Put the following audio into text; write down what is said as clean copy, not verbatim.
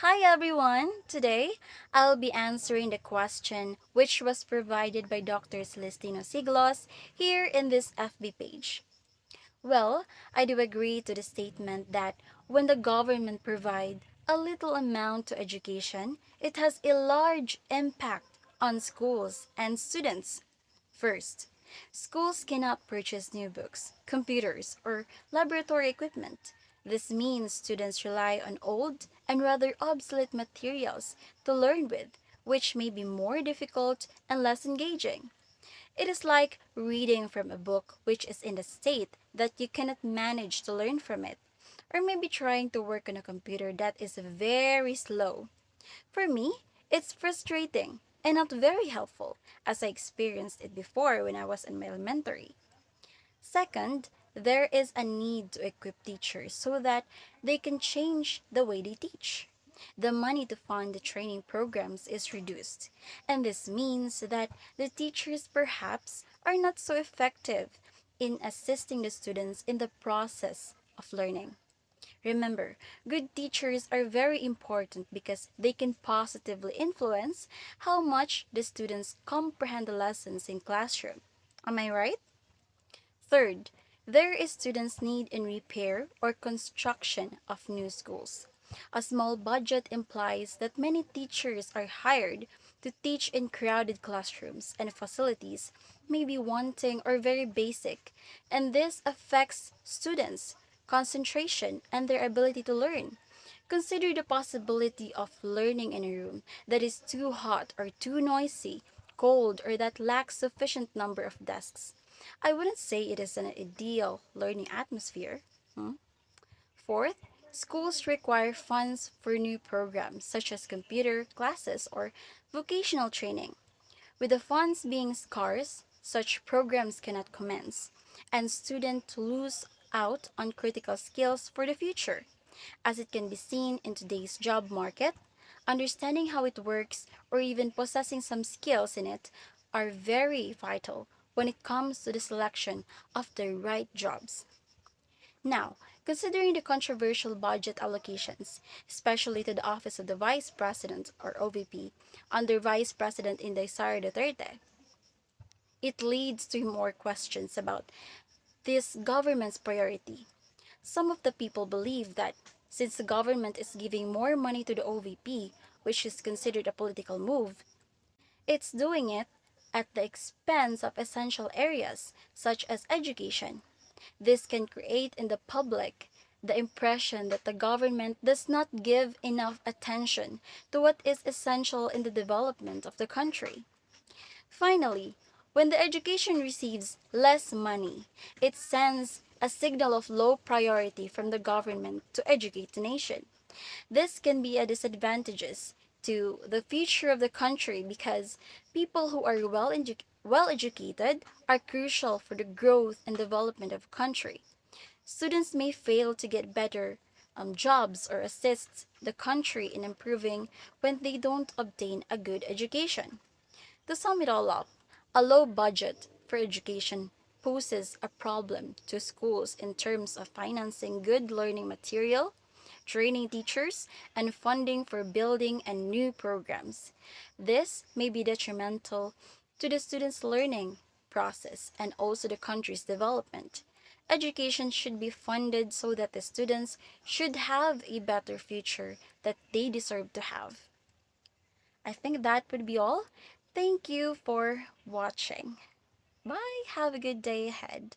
Hi everyone! Today, I'll be answering the question which was provided by Dr. Celestino Siglos here in this FB page. Well, I do agree to the statement that when the government provide a little amount to education, it has a large impact on schools and students. First, schools cannot purchase new books, computers, or laboratory equipment. This means students rely on old and rather obsolete materials to learn with, which may be more difficult and less engaging. It is like reading from a book which is in a state that you cannot manage to learn from it, or maybe trying to work on a computer that is very slow. For me, it's frustrating and not very helpful, as I experienced it before when I was in elementary. Second, there is a need to equip teachers so that they can change the way they teach. The money to fund the training programs is reduced, and this means that the teachers perhaps are not so effective in assisting the students in the process of learning. Remember, good teachers are very important because they can positively influence how much the students comprehend the lessons in classroom. Am I right? Third, there is students' need in repair or construction of new schools. A small budget implies that many teachers are hired to teach in crowded classrooms and facilities may be wanting or very basic, and this affects students' concentration and their ability to learn. Consider the possibility of learning in a room that is too hot or too noisy, cold, or that lacks sufficient number of desks. I wouldn't say it is an ideal learning atmosphere. Hmm? Fourth, schools require funds for new programs such as computer classes or vocational training. With the funds being scarce, such programs cannot commence, and students lose out on critical skills for the future. As it can be seen in today's job market, understanding how it works or even possessing some skills in it are very vital when it comes to the selection of the right jobs. Now, considering the controversial budget allocations, especially to the Office of the Vice President or OVP under Vice President Inday Sara Duterte, it leads to more questions about this government's priority. Some of the people believe that since the government is giving more money to the OVP, which is considered a political move, it's doing it at the expense of essential areas such as education. This can create in the public the impression that the government does not give enough attention to what is essential in the development of the country. Finally, when the education receives less money, it sends a signal of low priority from the government to educate the nation. This can be a disadvantageous to the future of the country because people who are well educated are crucial for the growth and development of a country. Students may fail to get better jobs or assist the country in improving when they don't obtain a good education. To sum it all up, a low budget for education poses a problem to schools in terms of financing good learning material, training teachers, and funding for building and new programs. This may be detrimental to the students' learning process and also the country's development. Education should be funded so that the students should have a better future that they deserve to have. I think that would be all. Thank you for watching. Bye. Have a good day ahead.